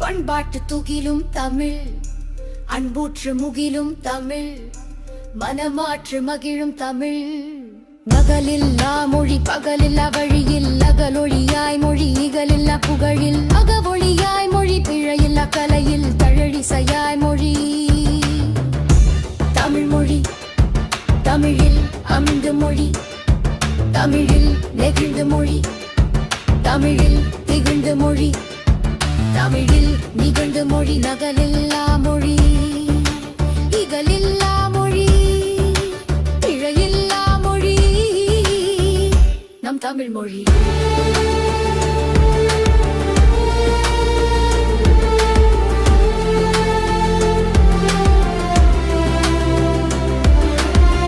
பண்பாட்டு துகிலும் தமிழ், அன்பூற்று முகிலும் தமிழ், மனமாற்று மகிழும் தமிழ். நகலில்லா மொழி பகலில்லா வழியில், அகலொழியாய் மொழி இகலில்லா புகழில், அகவொழியாய் மொழி பிழையில்லா கலையில், தழழிசையாய் மொழி தமிழ் மொழி. தமிழில் அமிழ்ந்த மொழி, தமிழில் நெகிழ்ந்த மொழி, தமிழில் திகழ்ந்த மொழி, தமிழில் நிகழ்ந்த மொழி. நகலில்லா மொழி, இகலில்லா மொழி, பிழையில்லா மொழி நம் தமிழ் மொழி.